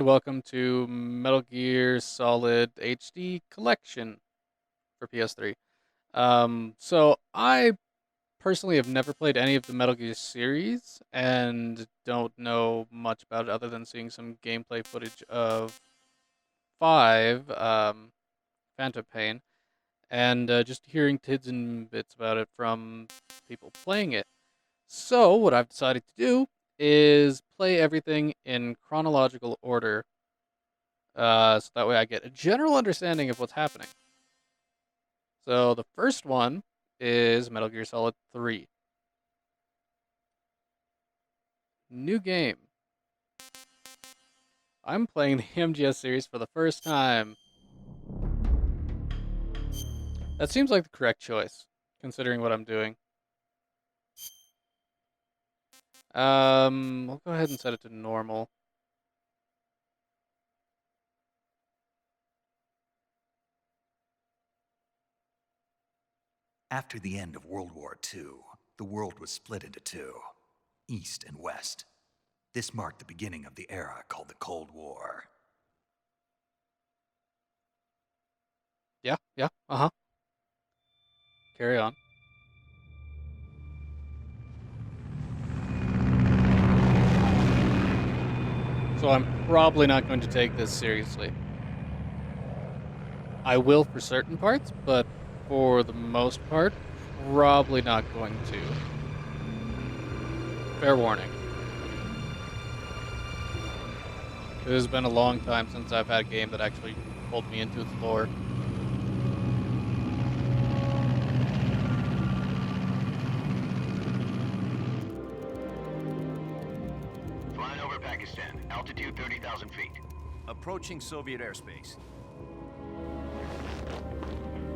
and welcome to Metal Gear Solid HD Collection for PS3. So I personally have never played any of the Metal Gear series and don't know much about it other than seeing some gameplay footage of 5, Phantom Pain, and just hearing tids and bits about it from people playing it. So what I've decided to do is play everything in chronological order, so that way I get a general understanding of what's happening. So the first one is Metal Gear Solid 3. New game. I'm playing the MGS series for the first time. That seems like the correct choice, considering what I'm doing. We'll go ahead and set it to normal. After the end of World War II, the world was split into two, East and West. This marked the beginning of the era called the Cold War. Yeah, uh-huh. Carry on. So I'm probably not going to take this seriously. I will for certain parts, but for the most part, probably not going to. Fair warning. It has been a long time since I've had a game that actually pulled me into its lore. Flying over Pakistan, altitude 30,000 feet. Approaching Soviet airspace.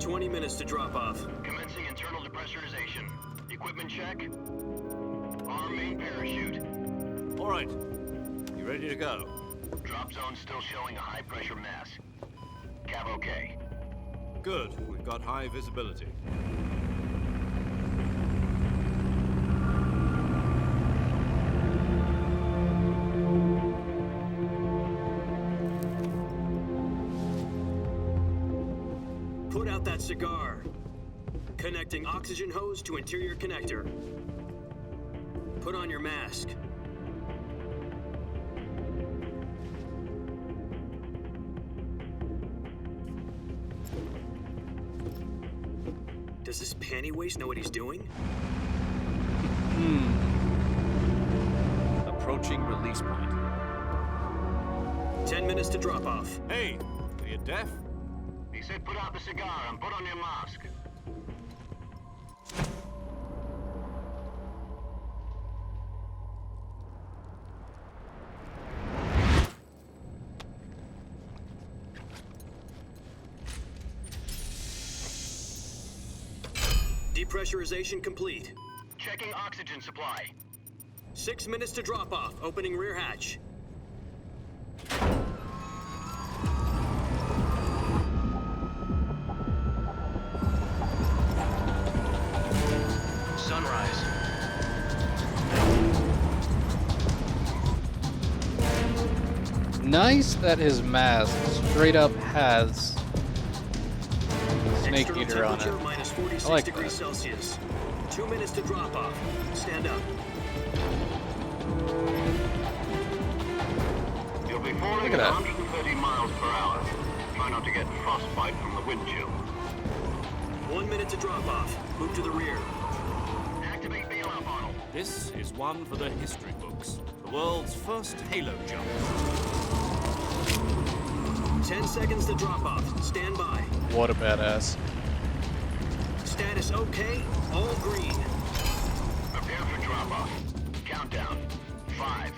20 minutes to drop off. Commencing internal depressurization. Equipment check. Arm main parachute. All right. You ready to go? Drop zone still showing a high pressure mass. Cav okay. Good. We've got high visibility. Put out that cigar. Connecting oxygen hose to interior connector. Put on your mask. Does this panty waste know what he's doing? Approaching release point. 10 minutes to drop off. Hey, are you deaf? He said put out the cigar and put on your mask. Depressurization complete. Checking oxygen supply. 6 minutes to drop off. Opening rear hatch. Sunrise. Nice that his mask straight up has Snake External Eater on temperature it. minus 46 I like degrees that. Celsius. 2 minutes to drop off. Stand up. You'll be falling Look at at that. 130 miles per hour. Try not to get frostbite from the wind chill. 1 minute to drop off. Move to the rear. Activate bailout model. This is one for the history books. The world's first halo jump. 10 seconds to drop off. Stand by. What a badass. Status okay. All green. Prepare for drop off. Countdown. 5,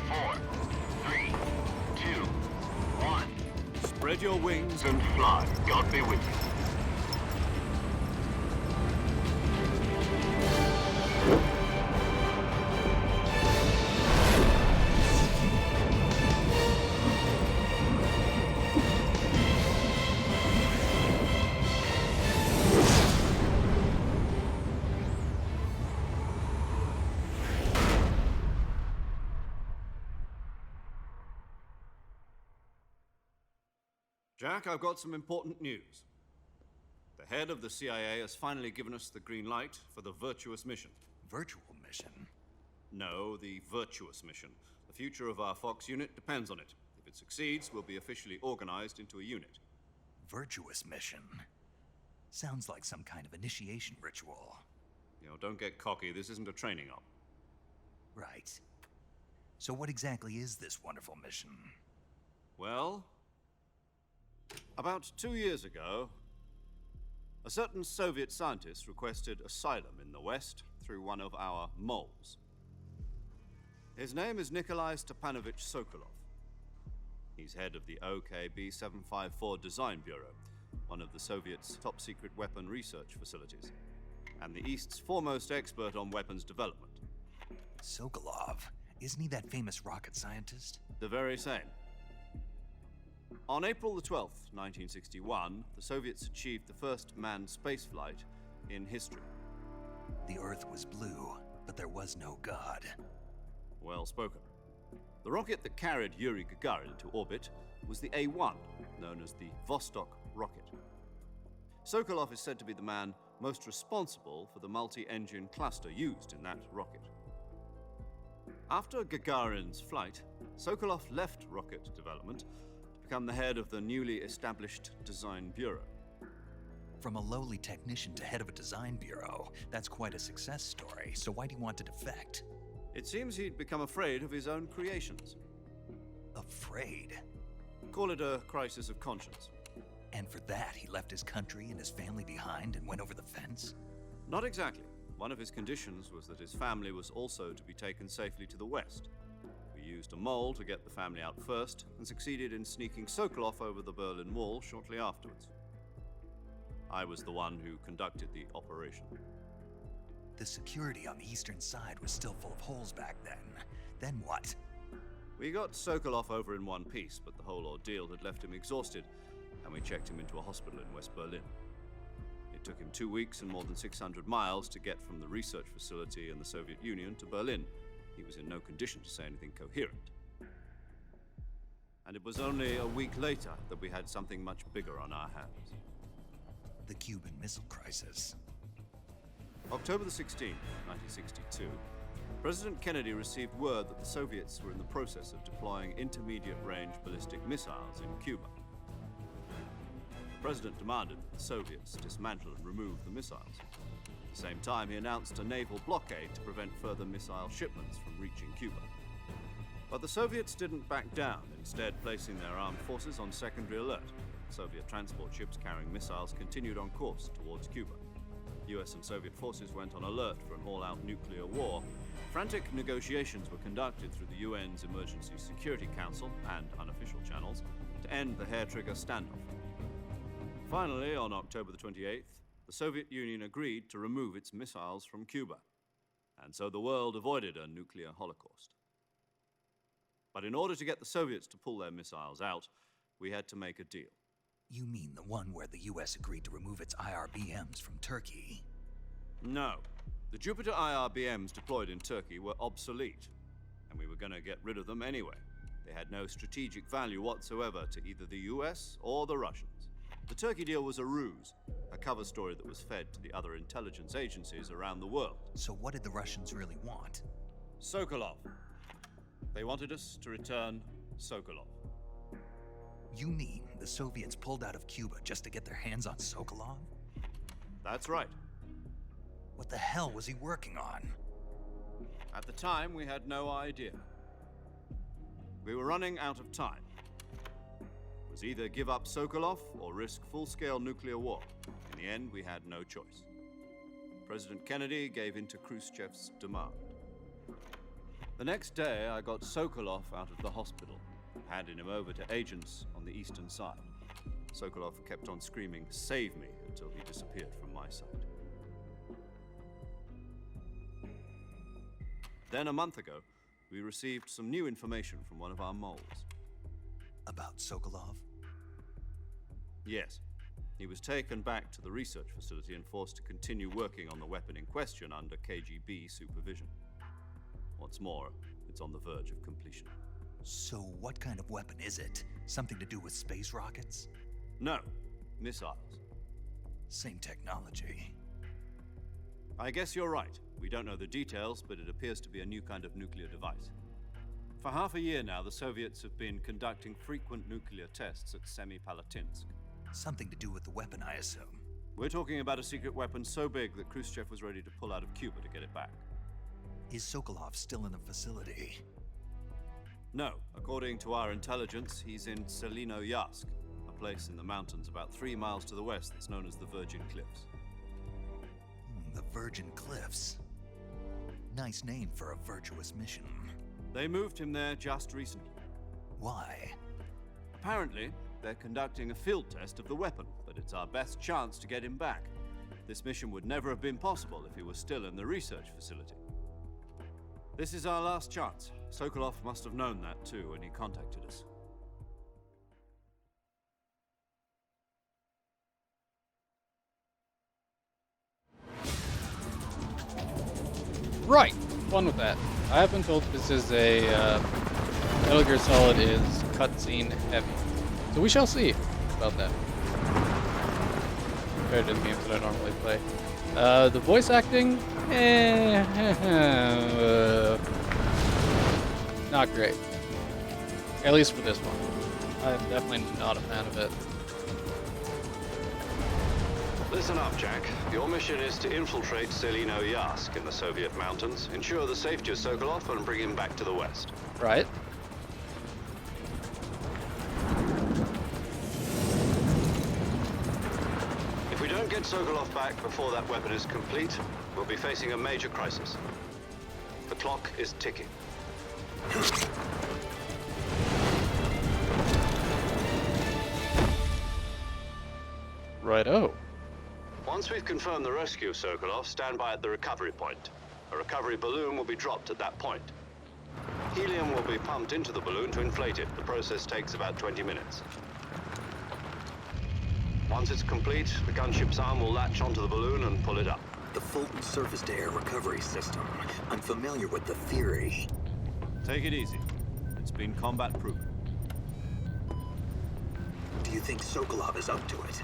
4, 3, 2, 1. Spread your wings And fly. God be with you. Jack, I've got some important news. The head of the CIA has finally given us the green light for the virtuous mission. Virtual mission? No, the virtuous mission. The future of our Fox unit depends on it. If it succeeds, we'll be officially organized into a unit. Virtuous mission? Sounds like some kind of initiation ritual. You know, don't get cocky. This isn't a training op. Right. So what exactly is this wonderful mission? Well, about 2 years ago, a certain Soviet scientist requested asylum in the West through one of our moles. His name is Nikolai Stepanovich Sokolov. He's head of the OKB-754 Design Bureau, one of the Soviets' top-secret weapon research facilities, and the East's foremost expert on weapons development. Sokolov? Isn't he that famous rocket scientist? The very same. On April the 12th, 1961, the Soviets achieved the first manned spaceflight in history. The Earth was blue, but there was no God. Well spoken. The rocket that carried Yuri Gagarin into orbit was the A-1, known as the Vostok rocket. Sokolov is said to be the man most responsible for the multi-engine cluster used in that rocket. After Gagarin's flight, Sokolov left rocket development to become the head of the newly established Design Bureau. From a lowly technician to head of a design bureau, that's quite a success story, so why do you want to defect? It seems he'd become afraid of his own creations. Afraid? Call it a crisis of conscience. And for that, he left his country and his family behind and went over the fence? Not exactly. One of his conditions was that his family was also to be taken safely to the West. We used a mole to get the family out first and succeeded in sneaking Sokolov over the Berlin Wall shortly afterwards. I was the one who conducted the operation. The security on the eastern side was still full of holes back then. Then what? We got Sokolov over in one piece, but the whole ordeal had left him exhausted, and we checked him into a hospital in West Berlin. It took him 2 weeks and more than 600 miles to get from the research facility in the Soviet Union to Berlin. He was in no condition to say anything coherent. And it was only a week later that we had something much bigger on our hands. The Cuban Missile Crisis. October the 16th, 1962, President Kennedy received word that the Soviets were in the process of deploying intermediate-range ballistic missiles in Cuba. The President demanded that the Soviets dismantle and remove the missiles. At the same time, he announced a naval blockade to prevent further missile shipments from reaching Cuba. But the Soviets didn't back down, instead placing their armed forces on secondary alert. Soviet transport ships carrying missiles continued on course towards Cuba. US and Soviet forces went on alert for an all-out nuclear war. Frantic negotiations were conducted through the UN's Emergency Security Council and unofficial channels to end the hair-trigger standoff. Finally, on October the 28th, the Soviet Union agreed to remove its missiles from Cuba, and so the world avoided a nuclear holocaust. But in order to get the Soviets to pull their missiles out, we had to make a deal. You mean the one where the US agreed to remove its IRBMs from Turkey? No. The Jupiter IRBMs deployed in Turkey were obsolete, and we were going to get rid of them anyway. They had no strategic value whatsoever to either the US or the Russians. The Turkey deal was a ruse, a cover story that was fed to the other intelligence agencies around the world. So what did the Russians really want? Sokolov. They wanted us to return Sokolov. You mean the Soviets pulled out of Cuba just to get their hands on Sokolov? That's right. What the hell was he working on? At the time, we had no idea. We were running out of time. It was either give up Sokolov or risk full-scale nuclear war. In the end, we had no choice. President Kennedy gave in to Khrushchev's demand. The next day, I got Sokolov out of the hospital, handing him over to agents on the eastern side. Sokolov kept on screaming, "Save me," until he disappeared from my sight. Then a month ago, we received some new information from one of our moles. About Sokolov? Yes. He was taken back to the research facility and forced to continue working on the weapon in question under KGB supervision. What's more, it's on the verge of completion. So what kind of weapon is it? Something to do with space rockets? No, missiles. Same technology. I guess you're right. We don't know the details, but it appears to be a new kind of nuclear device. For half a year now, the Soviets have been conducting frequent nuclear tests at Semipalatinsk. Something to do with the weapon, I assume. We're talking about a secret weapon so big that Khrushchev was ready to pull out of Cuba to get it back. Is Sokolov still in the facility? No, according to our intelligence, he's in Selino-Yarsk, a place in the mountains about 3 miles to the west that's known as the Virgin Cliffs. The Virgin Cliffs. Nice name for a virtuous mission. They moved him there just recently. Why? Apparently, they're conducting a field test of the weapon, but it's our best chance to get him back. This mission would never have been possible if he was still in the research facility. This is our last chance. Sokolov must have known that too when he contacted us. Right. Fun with that. I have been told this is a Metal Gear Solid is cutscene heavy, so we shall see about that. Compared to the games that I normally play, the voice acting, not great. At least for this one, I'm definitely not a fan of it. Listen up, Jack. Your mission is to infiltrate Selino-Yarsk in the Soviet mountains, ensure the safety of Sokolov, and bring him back to the west. Right. If we don't get Sokolov back before that weapon is complete, we'll be facing a major crisis. The clock is ticking. Righto. Once we've confirmed the rescue of Sokolov, stand by at the recovery point. A recovery balloon will be dropped at that point. Helium will be pumped into the balloon to inflate it. The process takes about 20 minutes. Once it's complete, the gunship's arm will latch onto the balloon and pull it up. The Fulton surface-to-air recovery system. I'm familiar with the theory. Take it easy. It's been combat-proven. Do you think Sokolov is up to it?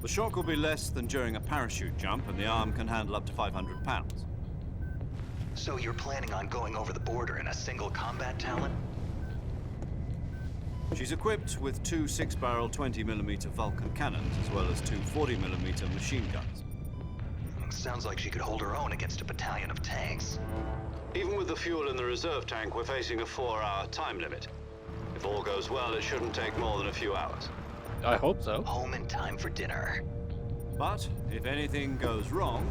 The shock will be less than during a parachute jump, and the arm can handle up to 500 pounds. So you're planning on going over the border in a single combat talent? She's equipped with 2 6-barrel 20mm Vulcan cannons, as well as 2 40mm machine guns. Sounds like she could hold her own against a battalion of tanks. Even with the fuel in the reserve tank, we're facing a 4-hour time limit. If all goes well, it shouldn't take more than a few hours. I hope so. Home in time for dinner. But if anything goes wrong,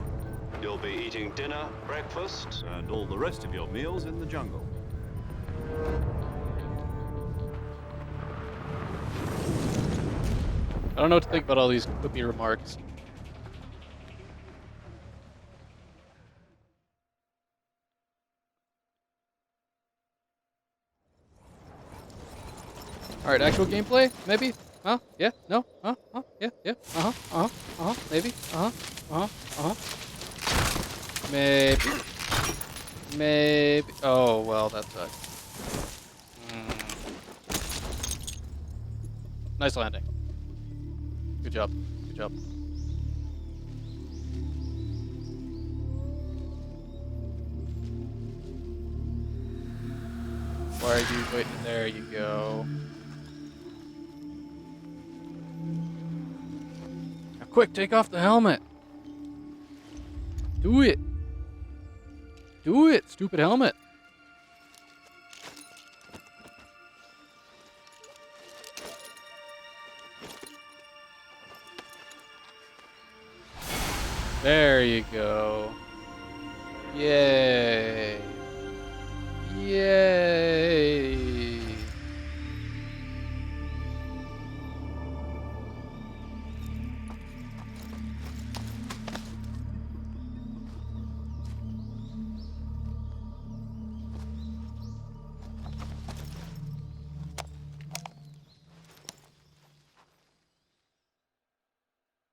You'll be eating dinner, breakfast, and all the rest of your meals in the jungle. I don't know what to think about all these quippy remarks. Alright, actual gameplay? Maybe? Huh? Yeah? No? Huh? Huh? Yeah? Yeah? Uh-huh? Uh-huh? Uh-huh? Maybe? Uh-huh? Uh-huh? Uh-huh? Maybe? Maybe? Oh, well, that sucks. Nice landing. Good job. Good job. Why are you waiting? There you go. Now quick, take off the helmet. Do it. Do it, stupid helmet. There you go. Yay. Yay.